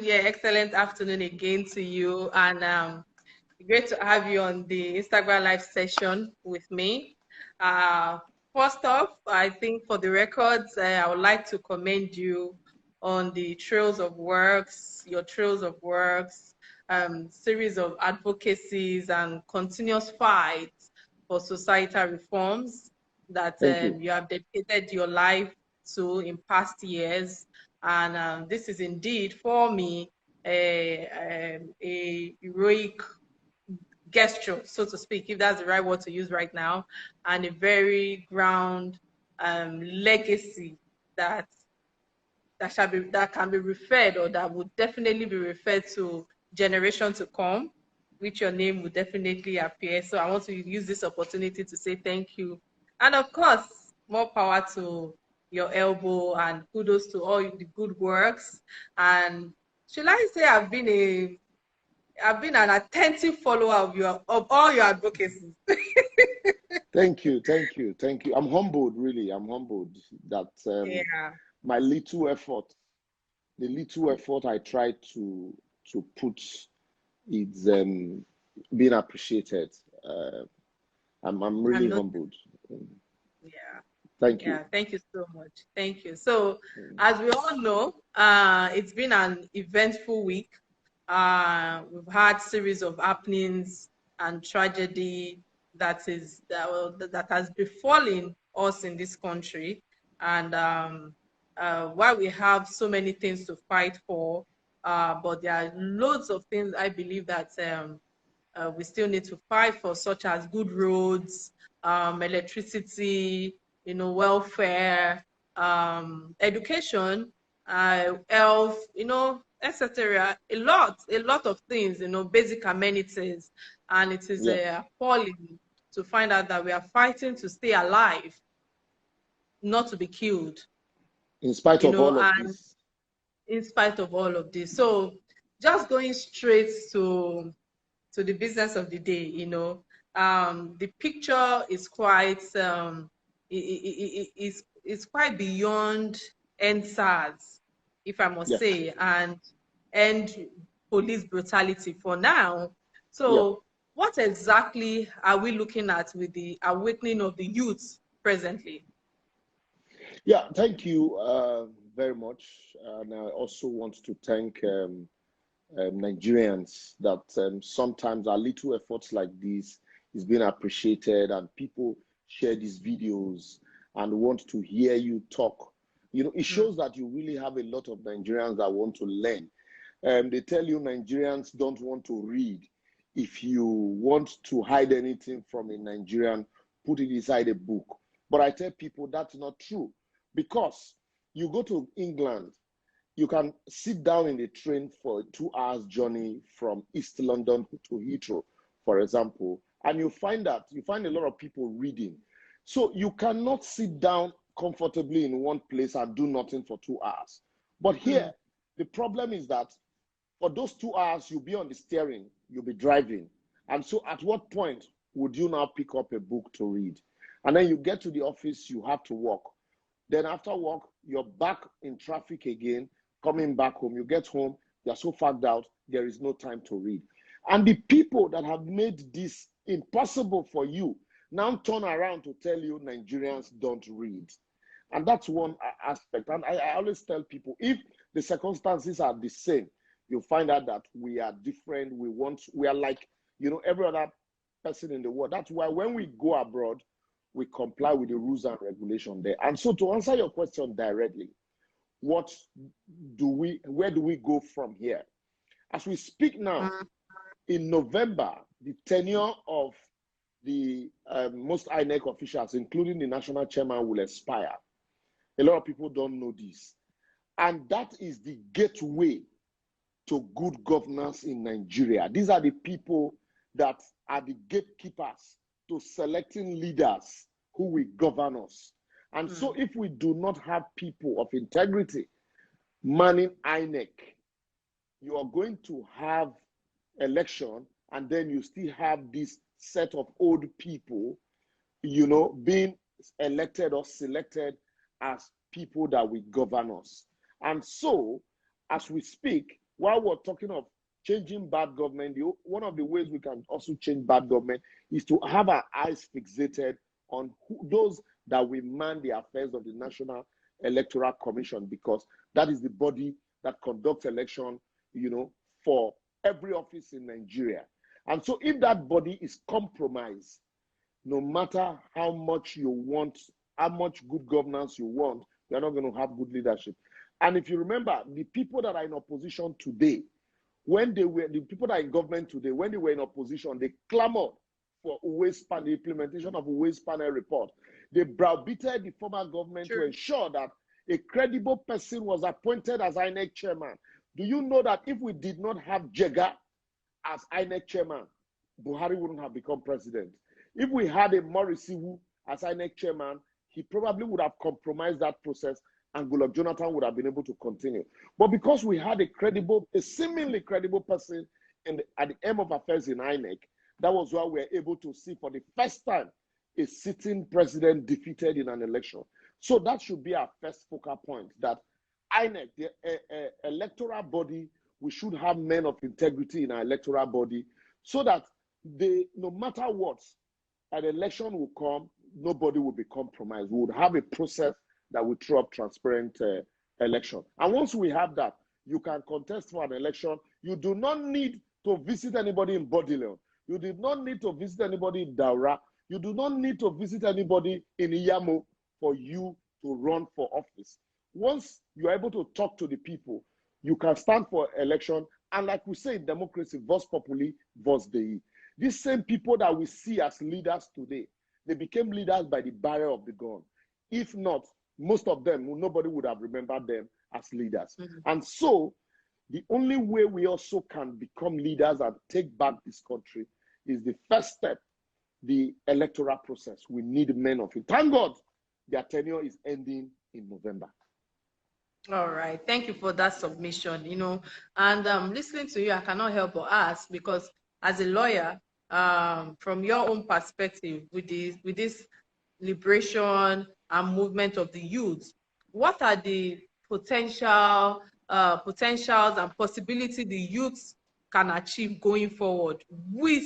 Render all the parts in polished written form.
Yeah, excellent afternoon again to you. And great to have you on the Instagram live session with me. Uh, First off, I think for the records, I would like to commend you on the Trails of Works, your Trails of Works, series of advocacies and continuous fights for societal reforms that Thank you. you have dedicated your life to in past years. And this is indeed for me a heroic gesture, so to speak, if that's the right word to use right now, and a very ground legacy that that can be referred, or that would definitely be referred to generation to come, which your name would definitely appear. So I want to use this opportunity to say thank you. And of course, more power to your elbow, and kudos to all the good works. And should I say I've been an attentive follower of all your advocacies. Thank you. Thank you. Thank you. I'm humbled, really. I'm humbled that Yeah. my little effort, the little effort I tried to put, is being appreciated. I'm I'm really not. humbled. Yeah. Thank you. Yeah, thank you so much. Thank you. So, Mm. as we all know, it's been an eventful week. We've had series of happenings and tragedy that has befallen us in this country. And while we have so many things to fight for, but there are loads of things I believe that we still need to fight for, such as good roads, electricity, welfare, education, health, etc. A lot of things, basic amenities. And it is Yeah. appalling to find out that we are fighting to stay alive, not to be killed, In spite of all of and this. in spite of all of this. So just going straight to the business of the day, the picture is quite is quite beyond NSAS, if I must Yeah. say, and police brutality for now. Yeah. So what exactly are we looking at with the awakening of the youth presently? Yeah. Thank you very much. And I also want to thank Nigerians that sometimes our little efforts like this is being appreciated, and people share these videos and want to hear you talk. It Mm, shows that you really have a lot of Nigerians that want to learn. They tell you Nigerians don't want to read. If you want to hide anything from a Nigerian, put it inside a book. But I tell people that's not true, because you go to England, you can sit down in the train for a 2 hours journey from East London to Heathrow, for example, and you find a lot of people reading. So you cannot sit down comfortably in one place and do nothing for 2 hours. But here, mm, the problem is that for those 2 hours, you'll be on the steering, you'll be driving. And so at what point would you now pick up a book to read? And then you get to the office, you have to walk. Then after work, you're back in traffic again, coming back home. You get home, you're so fagged out, there is no time to read. And the people that have made this impossible for you now turn around to tell you Nigerians don't read. And that's one aspect. And I always tell people, if the circumstances are the same, you'll find out that we are different. We are like, every other person in the world. That's why when we go abroad, we comply with the rules and regulation there. And so to answer your question directly, where do we go from here? As we speak now, mm, in November, the tenure of the most INEC officials, including the national chairman, will expire. A lot of people don't know this. And that is the gateway to good governance in Nigeria. These are the people that are the gatekeepers to selecting leaders who will govern us. And so mm. if we do not have people of integrity manning INEC, you are going to have election, and then you still have this set of old people, being elected or selected as people that will govern us. And so, as we speak, while we're talking of changing bad government, one of the ways we can also change bad government is to have our eyes fixated on those that will man the affairs of the National Electoral Commission, because that is the body that conducts election, for every office in Nigeria. And so if that body is compromised, no matter how much you want, how much good governance you want, you're not going to have good leadership. And if you remember, the people that are in opposition today, the people that are in government today, when they were in opposition, they clamored for the implementation of Uwe's panel report. They browbeated the former government to ensure that a credible person was appointed as INEC chairman. Do you know that if we did not have Jega as INEC chairman, Buhari wouldn't have become president? If we had a Morisiwu as INEC chairman, he probably would have compromised that process and Goodluck Jonathan would have been able to continue. But because we had a seemingly credible person at the end of affairs in INEC, that was why we were able to see for the first time a sitting president defeated in an election. So that should be our first focal point, that INEC, the electoral body, we should have men of integrity in our electoral body so that no matter what, an election will come, nobody will be compromised. We would have a process that will throw up transparent election. And once we have that, you can contest for an election. You do not need to visit anybody in Bourdillon. You did not need to visit anybody in Daura. You do not need to visit anybody in Iyamo for you to run for office. Once you are able to talk to the people, you can stand for election. And like we say in democracy, vox populi, vox Dei. These same people that we see as leaders today, they became leaders by the barrel of the gun. If not, most of them, nobody would have remembered them as leaders. And so, the only way we also can become leaders and take back this country is the first step, the electoral process. We need men of it. Thank God their tenure is ending in November. All right. Thank you for that submission. And listening to you, I cannot help but ask, because as a lawyer, from your own perspective, with this liberation and movement of the youth, what are the potentials and possibility the youth can achieve going forward with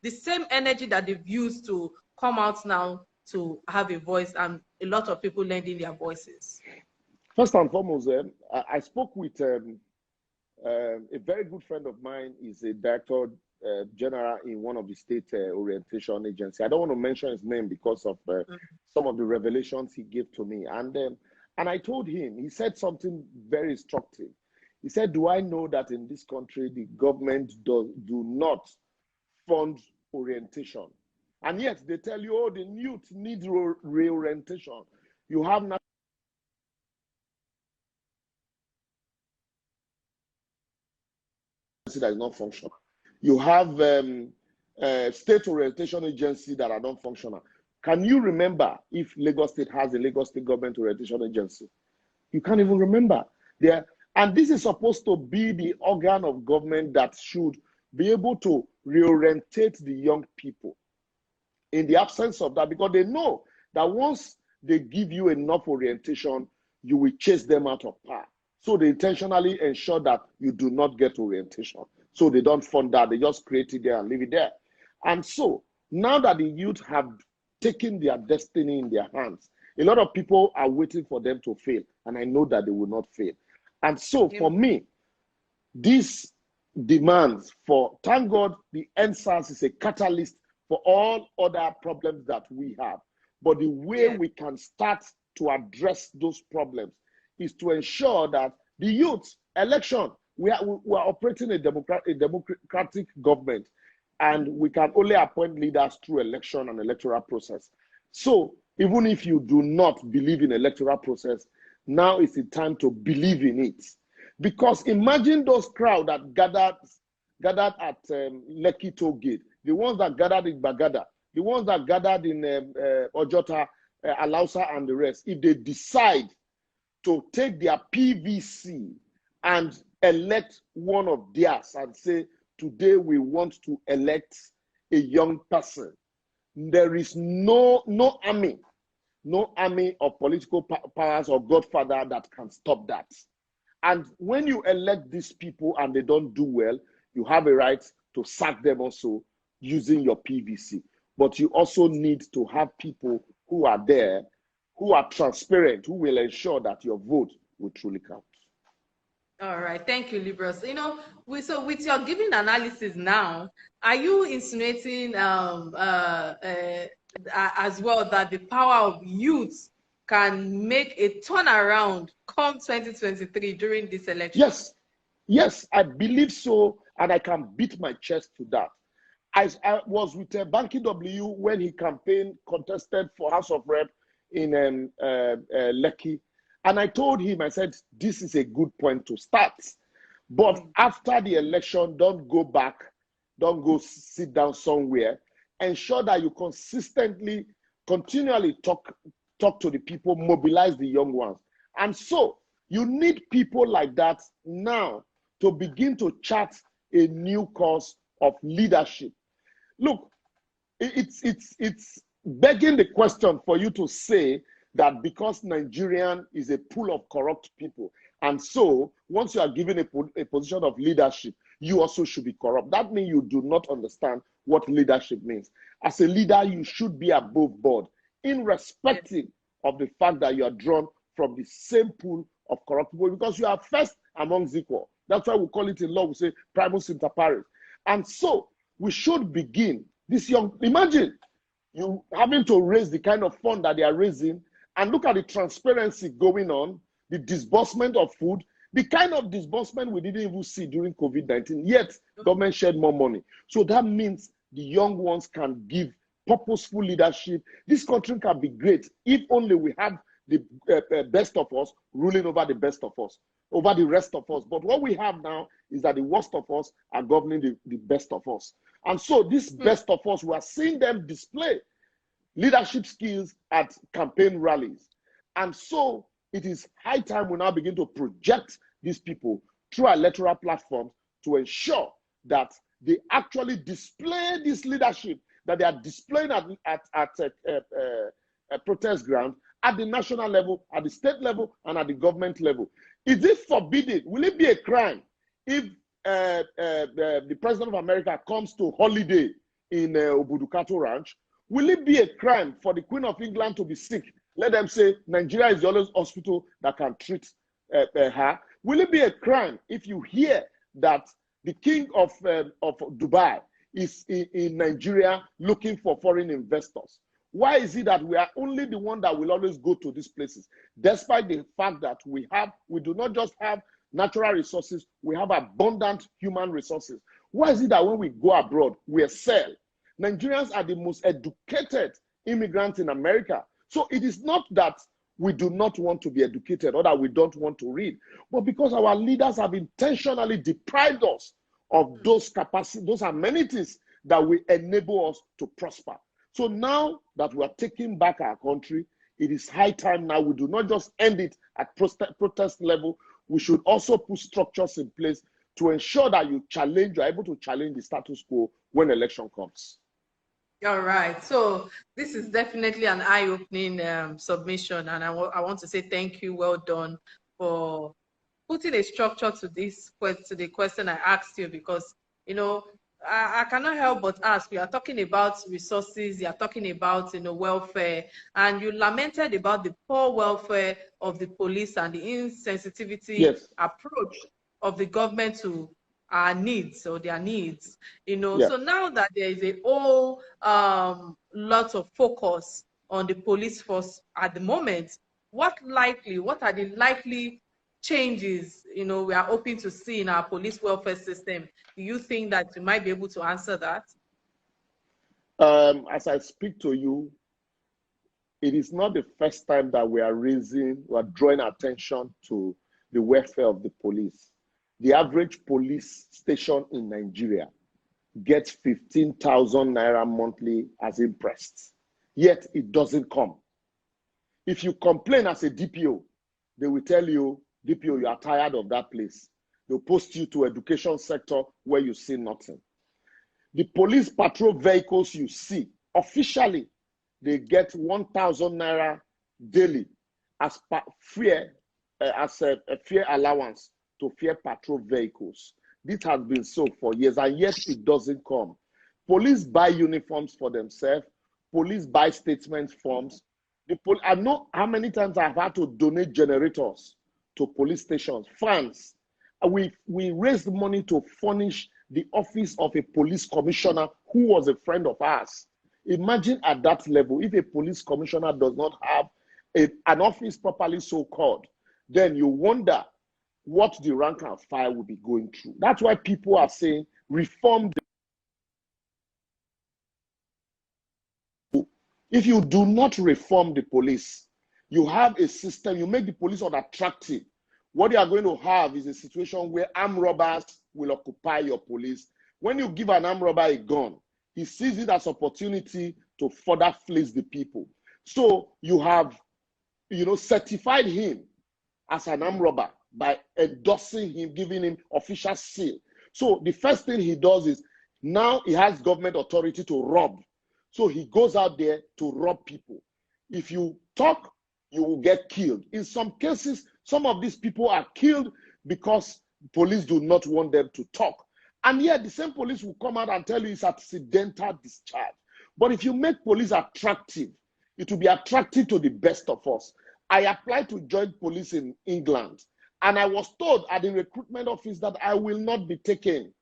the same energy that they've used to come out now to have a voice, and a lot of people lending their voices? First and foremost, I spoke with a very good friend of mine. He's a director general in one of the state orientation agencies. I don't want to mention his name because of some of the revelations he gave to me. And I told him, he said something very instructive. He said, do I know that in this country, the government do not fund orientation? And yet they tell you, oh, the youth need reorientation. You have not. That is not functional. You have state orientation agency that are not functional. Can you remember if Lagos State has a Lagos State government orientation agency? You can't even remember. And this is supposed to be the organ of government that should be able to reorientate the young people. In the absence of that, because they know that once they give you enough orientation, you will chase them out of power. So they intentionally ensure that you do not get orientation. So they don't fund that. They just create it there and leave it there. And so now that the youth have taken their destiny in their hands, a lot of people are waiting for them to fail. And I know that they will not fail. And so for me, this demands for, thank God, the NSAS is a catalyst for all other problems that we have. But the way we can start to address those problems is to ensure that the youth election, we are operating a democratic government, and we can only appoint leaders through election and electoral process. So even if you do not believe in electoral process, now is the time to believe in it. Because imagine those crowd that gathered at Lekki Toll Gate, the ones that gathered in Bagada, the ones that gathered in Ojota, Alausa, and the rest. If they decide to take their PVC and elect one of theirs and say, today we want to elect a young person, there is no army of political powers or godfather that can stop that. And when you elect these people and they don't do well, you have a right to sack them also using your PVC. But you also need to have people who are there, who are transparent, who will ensure that your vote will truly count. All right, thank you, Liborous. So with your giving analysis now, are you insinuating as well that the power of youth can make a turnaround come 2023 during this election? Yes, I believe so, and I can beat my chest to that. I was with Banky W when he contested for House of Rep in Lekki. And I told him, I said, this is a good point to start. But after the election, don't go back. Don't go sit down somewhere. Ensure that you continually talk to the people, mobilize the young ones. And so you need people like that now to begin to chart a new course of leadership. Look, it's begging the question for you to say that because Nigerian is a pool of corrupt people, and so once you are given a position of leadership, you also should be corrupt. That means you do not understand what leadership means. As a leader, you should be above board, irrespective of the fact that you are drawn from the same pool of corrupt people, because you are first amongst equal. That's why we call it in law, we say primus inter pares. And so we should begin this young, imagine you having to raise the kind of fund that they are raising, and look at the transparency going on, the disbursement of food, the kind of disbursement we didn't even see during COVID-19, yet government shared more money. So that means the young ones can give purposeful leadership. This country can be great if only we have the best of us ruling over the best of us, over the rest of us. But what we have now is that the worst of us are governing the best of us. And so this best of us, we are seeing them display leadership skills at campaign rallies. And so it is high time we now begin to project these people through our electoral platforms to ensure that they actually display this leadership that they are displaying at a protest ground at the national level, at the state level, and at the government level. Is it forbidden? Will it be a crime if the President of America comes to holiday in Obudukato Ranch? Will it be a crime for the Queen of England to be sick? Let them say Nigeria is the only hospital that can treat her. Will it be a crime if you hear that the King of Dubai is in Nigeria looking for foreign investors? Why is it that we are only the one that will always go to these places, despite the fact that we do not just have natural resources, we have abundant human resources? Why is it that when we go abroad, we excel? Nigerians are the most educated immigrants in America. So it is not that we do not want to be educated or that we don't want to read, but because our leaders have intentionally deprived us of those capacities, those amenities that will enable us to prosper. So now that we are taking back our country, it is high time now we do not just end it at protest level. We should also put structures in place to ensure that you're able to challenge the status quo when election comes. All right. So this is definitely an eye-opening submission, and I want to say thank you. Well done for putting a structure to the question I asked you, because I cannot help but ask. We are talking about resources. You are talking about welfare, and you lamented about the poor welfare of the police and the insensitivity approach of the government to our needs or their needs. So now that there is a whole lot of focus on the police force at the moment, what are the likely changes we are hoping to see in our police welfare system? Do you think that you might be able to answer that? As I speak to you, it is not the first time that we are drawing attention to the welfare of the police. The average police station in Nigeria gets 15,000 naira monthly as imprest, yet it doesn't come. If you complain as a DPO, they will tell you, DPO, you are tired of that place. They'll post you to education sector where you see nothing. The police patrol vehicles you see, officially, they get 1,000 naira daily as per fare as a fare allowance to fare patrol vehicles. This has been so for years, and yet it doesn't come. Police buy uniforms for themselves. Police buy statement forms. I know how many times I've had to donate generators to police stations, fans. We raised money to furnish the office of a police commissioner who was a friend of ours. Imagine at that level, if a police commissioner does not have an office properly so called, then you wonder what the rank and file will be going through. That's why people are saying reform. If you do not reform the police, you have a system, you make the police unattractive. What you are going to have is a situation where armed robbers will occupy your police. When you give an armed robber a gun, he sees it as opportunity to further fleece the people. So you have, certified him as an armed robber by endorsing him, giving him official seal. So the first thing he does is now he has government authority to rob. So he goes out there to rob people. If you talk, you will get killed. In some cases, some of these people are killed because police do not want them to talk. And yet the same police will come out and tell you it's accidental discharge. But if you make police attractive, it will be attractive to the best of us. I applied to join police in England, and I was told at the recruitment office that I will not be taken.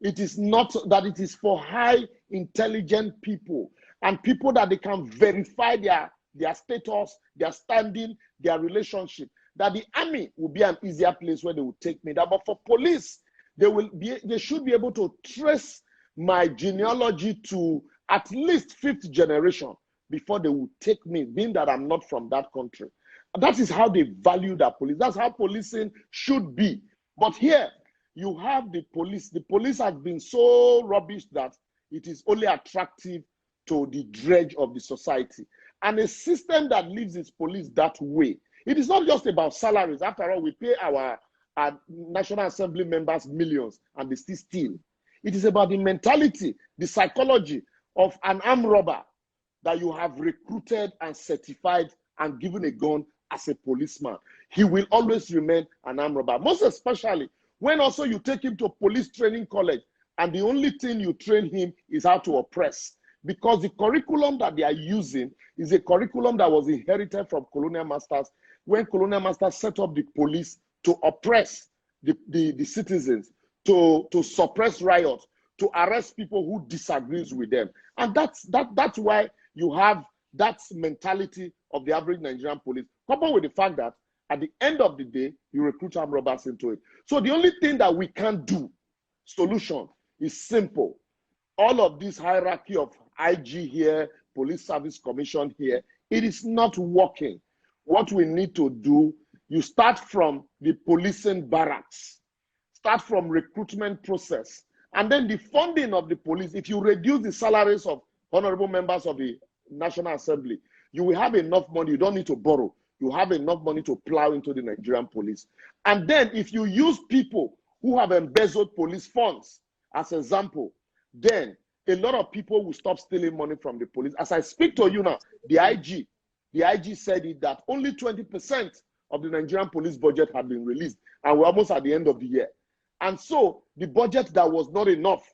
It is not that it is for high intelligent people and people that they can verify their status, their standing, their relationship, that the army will be an easier place where they will take me. But for police, they should be able to trace my genealogy to at least 5th generation before they will take me, being that I'm not from that country. That is how they value their police. That's how policing should be. But here, you have the police. The police has been so rubbish that it is only attractive to the dredge of the society. And a system that leaves its police that way, it is not just about salaries. After all, we pay our National Assembly members millions and they still steal. It is about the mentality, the psychology of an armed robber that you have recruited and certified and given a gun as a policeman. He will always remain an armed robber, most especially when also you take him to police training college and the only thing you train him is how to oppress. Because the curriculum that they are using is a curriculum that was inherited from colonial masters when colonial masters set up the police to oppress the citizens, to suppress riots, to arrest people who disagrees with them. And that's why you have that mentality of the average Nigerian police, coupled with the fact that at the end of the day, you recruit armed robbers into it. So the only thing that we can do, solution, is simple. All of this hierarchy of IG here, Police Service Commission here, it is not working. What we need to do, you start from the policing barracks, start from recruitment process, and then the funding of the police. If you reduce the salaries of honorable members of the National Assembly, you will have enough money. You don't need to borrow. You have enough money to plow into the Nigerian police. And then if you use people who have embezzled police funds as example, then a lot of people will stop stealing money from the police. As I speak to you now, the IG said it that only 20% of the Nigerian police budget had been released, and we're almost at the end of the year. And so the budget that was not enough,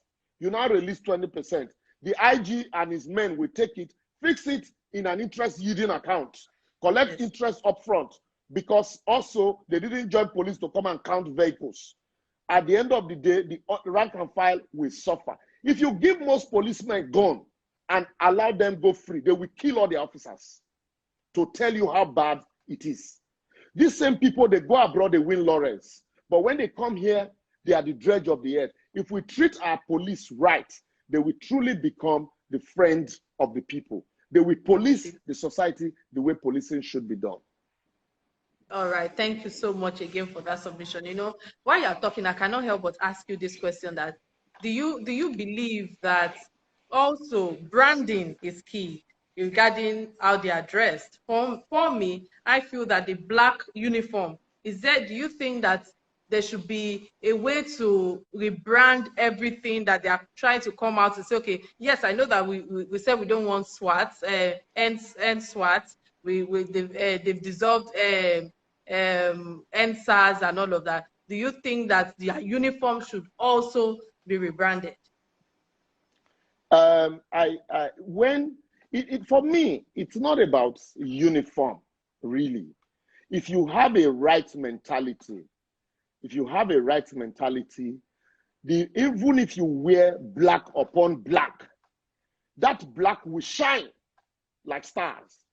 you now release 20%. The IG and his men will take it, fix it in an interest yielding account, collect interest upfront, because also they didn't join police to come and count vehicles. At the end of the day, the rank and file will suffer. If you give most policemen a gun and allow them go free, they will kill all the officers to tell you how bad it is. These same people, they go abroad, they win laurels. But when they come here, they are the dredge of the earth. If we treat our police right, they will truly become the friends of the people. They will police the society the way policing should be done. All right. Thank you so much again for that submission. While you're talking, I cannot help but ask you this question: that do you believe that also branding is key regarding how they are dressed? For me, I feel that the black uniform do you think that there should be a way to rebrand everything that they are trying to come out and say, okay, yes, I know that we said we don't want SWAT, and SWAT, they've dissolved NSAS and all of that, do you think that their uniform should also be rebranded? For me, it's not about uniform, really. If you have a right mentality, even if you wear black upon black, that black will shine like stars.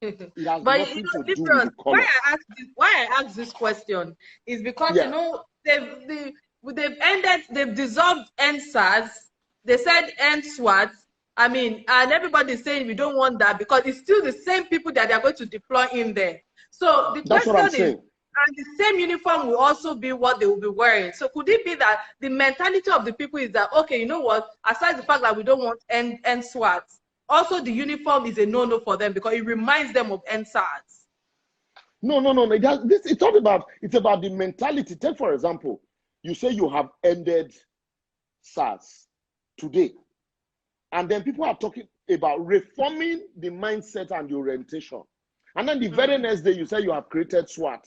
It has But nothing to do with the color. Why I ask this question is because they've dissolved NSAS. They said NSWAT. I mean, and everybody's saying we don't want that because it's still the same people that they're going to deploy in there. So the That's what I'm question is, saying. and the same uniform will also be what they will be wearing. So could it be that the mentality of the people is that, okay, you know what, aside the fact that we don't want NSWAT, also the uniform is a no-no for them because it reminds them of NSAS. No. It's about the mentality. Take, for example, you say you have ended SARS today. And then people are talking about reforming the mindset and the orientation. And then the very next day, you say you have created SWAT.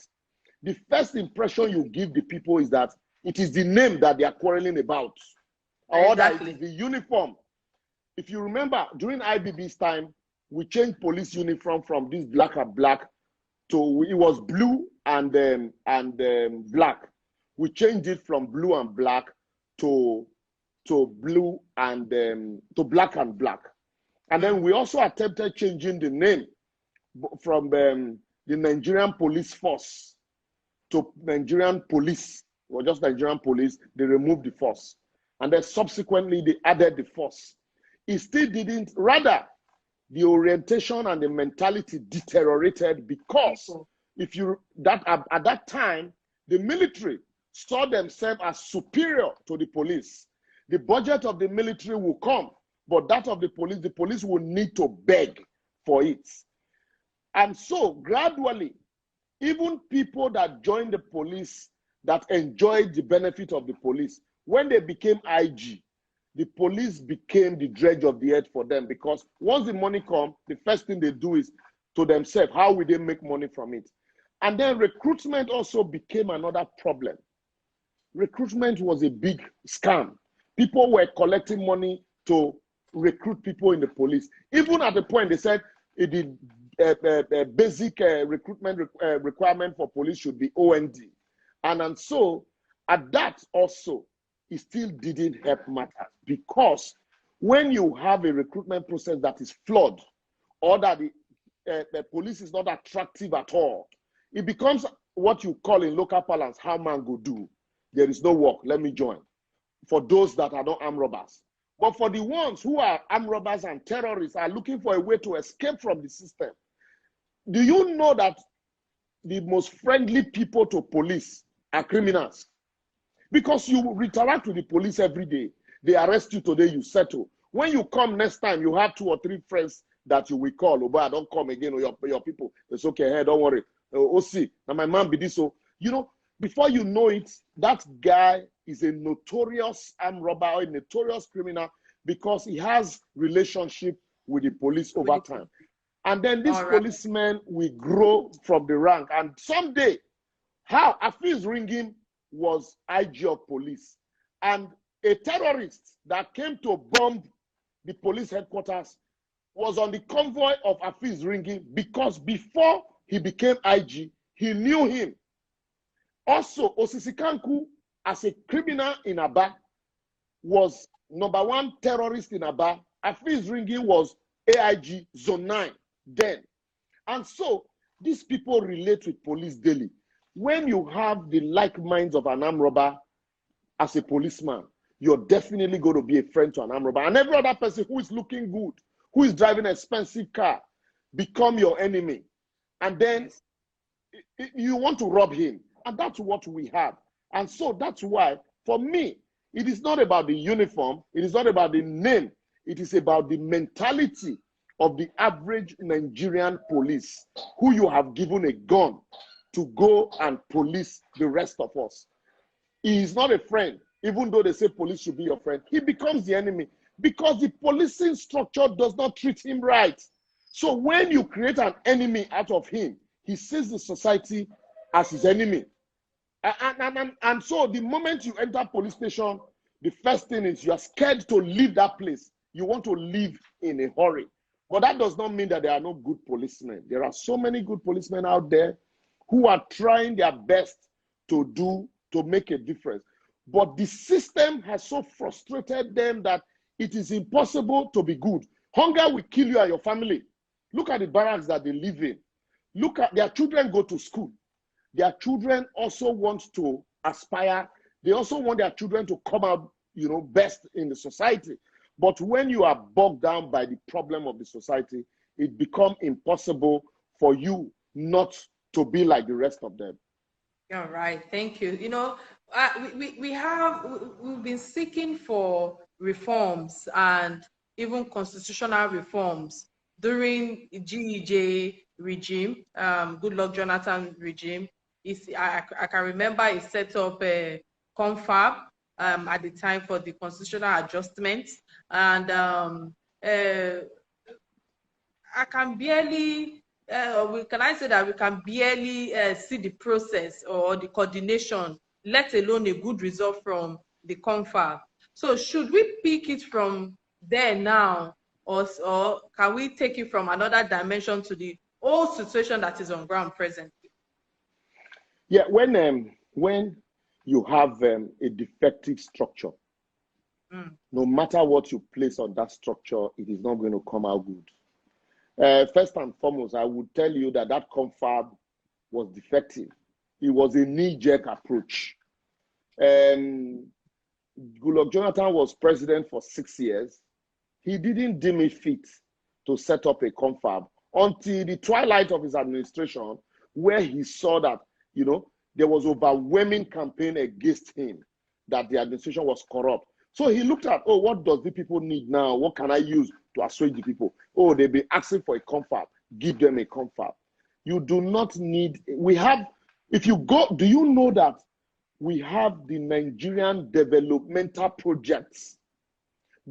The first impression you give the people is that it is the name that they are quarreling about. Or that it is the uniform. If you remember, during IBB's time, we changed police uniform from this black and black to, it was blue and black. We changed it from blue and black to blue and to black and black. And then we also attempted changing the name from the Nigerian Police Force to Nigerian Police, or just Nigerian Police. They removed the force. And then subsequently they added the force. It still didn't, rather the orientation and the mentality deteriorated because at that time, the military saw themselves as superior to the police. The budget of the military will come, but that of the police will need to beg for it. And so gradually, even people that joined the police that enjoyed the benefit of the police, when they became IG, the police became the dredge of the earth for them, because once the money comes, the first thing they do is to themselves, how will they make money from it? And then recruitment also became another problem. Recruitment was a big scam. People were collecting money to recruit people in the police. Even at the point they said the basic recruitment requirement for police should be OND. And so at that also, it still didn't help matters, because when you have a recruitment process that is flawed, or that the police is not attractive at all, it becomes what you call in local parlance, how man go do. There is no work, let me join. For those that are not armed robbers. But for the ones who are armed robbers and terrorists are looking for a way to escape from the system, do you know that the most friendly people to police are criminals? Because you interact with the police every day. They arrest you today, you settle. When you come next time, you have 2 or 3 friends that you will call. Oh, boy, I don't come again, or your people. It's okay, hey, don't worry. Oh, see, now my man be this. So, you know, before you know it, that guy is a notorious armed robber or a notorious criminal, because he has relationship with the police over time. And then this policeman will grow from the rank. And someday, how Afiz Ringim was IG of police, and a terrorist that came to bomb the police headquarters was on the convoy of Afiz Ringim, because before he became IG, he knew him. Also, Osisi Kanku, as a criminal in Aba, was #1 terrorist in Aba. Afiz Ringim was AIG Zone 9 then. And so these people relate with police daily. When you have the like minds of an armed robber as a policeman, you're definitely going to be a friend to an armed robber. And every other person who is looking good, who is driving an expensive car, become your enemy. And then you want to rob him. And that's what we have. And so that's why, for me, it is not about the uniform. It is not about the name. It is about the mentality of the average Nigerian police, who you have given a gun to go and police the rest of us. He is not a friend, even though they say police should be your friend. He becomes the enemy because the policing structure does not treat him right. So when you create an enemy out of him, he sees the society as his enemy. And so the moment you enter police station, the first thing is you are scared to leave that place. You want to leave in a hurry. But that does not mean that there are no good policemen. There are so many good policemen out there who are trying their best to make a difference. But the system has so frustrated them that it is impossible to be good. Hunger will kill you and your family. Look at the barracks that they live in. Look at their children go to school. Their children also want to aspire. They also want their children to come out, best in the society. But when you are bogged down by the problem of the society, it becomes impossible for you not to be like the rest of them. All right, thank you. We've been seeking for reforms and even constitutional reforms during GEJ regime, Goodluck Jonathan regime. I can remember he set up a confab at the time for the constitutional adjustments, and I can barely. We can barely see the process or the coordination, let alone a good result from the confab. So should we pick it from there now, or can we take it from another dimension to the whole situation that is on ground presently? Yeah, when you have a defective structure, no matter what you place on that structure, it is not going to come out good. First and foremost, I would tell you that confab was defective. It was a knee-jerk approach. Goodluck Jonathan was president for 6 years. He didn't deem it fit to set up a confab until the twilight of his administration, where he saw that, there was overwhelming campaign against him, that the administration was corrupt. So he looked at, what does the people need now? What can I use to assuage the people? They've been asking for a confab. Give them a confab. You do not need, if you go, do you know that we have the Nigerian developmental projects?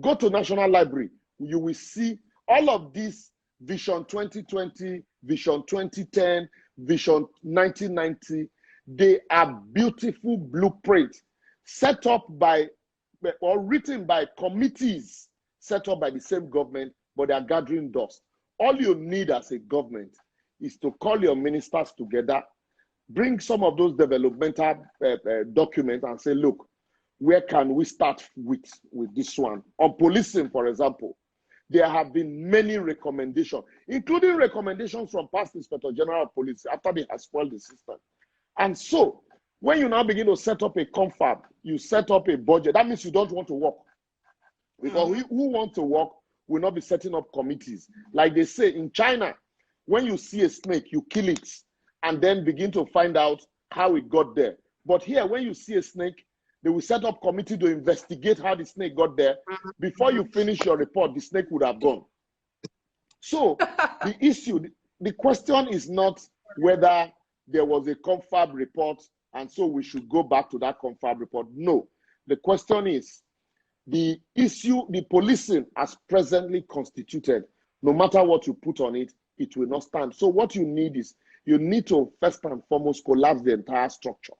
Go to National Library. You will see all of these Vision 2020, Vision 2010, Vision 1990. They are beautiful blueprints set up by or written by committees set up by the same government, but they are gathering dust. All you need as a government is to call your ministers together, bring some of those developmental documents and say, look, where can we start with this one? On policing, for example, there have been many recommendations, including recommendations from past Inspector General of Police after they have spoiled the system. And so, when you now begin to set up a confab, you set up a budget, that means you don't want to work. Because who wants to work will not be setting up committees. Like they say in China, when you see a snake, you kill it and then begin to find out how it got there. But here, when you see a snake, they will set up committee to investigate how the snake got there. Before you finish your report, the snake would have gone. So the issue, the question is not whether there was a confab report and so we should go back to that confab report. No, the question is, the issue, the policing as presently constituted, no matter what you put on it, it will not stand. So what you need is, you need to first and foremost collapse the entire structure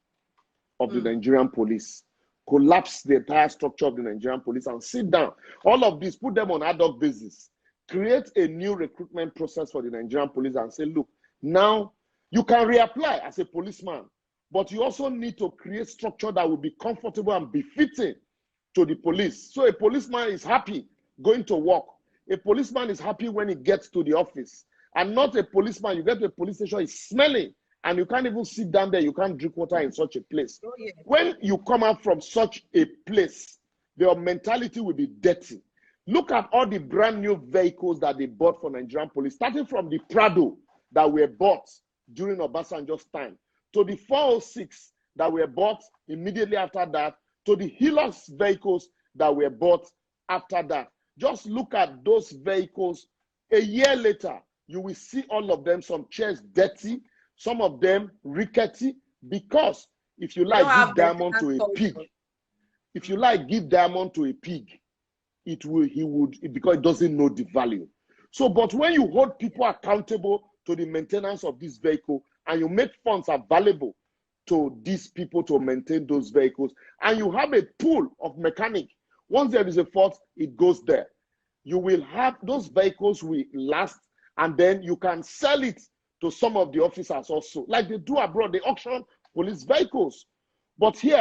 of the Nigerian police. Collapse the entire structure of the Nigerian police and sit down. All of this, put them on ad hoc basis. Create a new recruitment process for the Nigerian police and say, look, now you can reapply as a policeman, but you also need to create structure that will be comfortable and befitting to the police. So a policeman is happy going to work. A policeman is happy when he gets to the office. And not a policeman, you get to a police station, it's smelling, and you can't even sit down there, you can't drink water in such a place. Oh, yeah. When you come out from such a place, your mentality will be dirty. Look at all the brand new vehicles that they bought for Nigerian police, starting from the Prado that were bought during Obasanjo's time, to the 406 that were bought immediately after that, to the Hilux vehicles that were bought after that. Just look at those vehicles. A year later, you will see all of them, some chairs dirty, some of them rickety, because if you like give diamond to a pig, if you like give diamond to a pig, because it doesn't know the value. So, but when you hold people accountable to the maintenance of this vehicle, and you make funds available to these people to maintain those vehicles, and you have a pool of mechanic. Once there is a fault, it goes there. You will have those vehicles will last, and then you can sell it to some of the officers also, like they do abroad. They auction police vehicles. But here,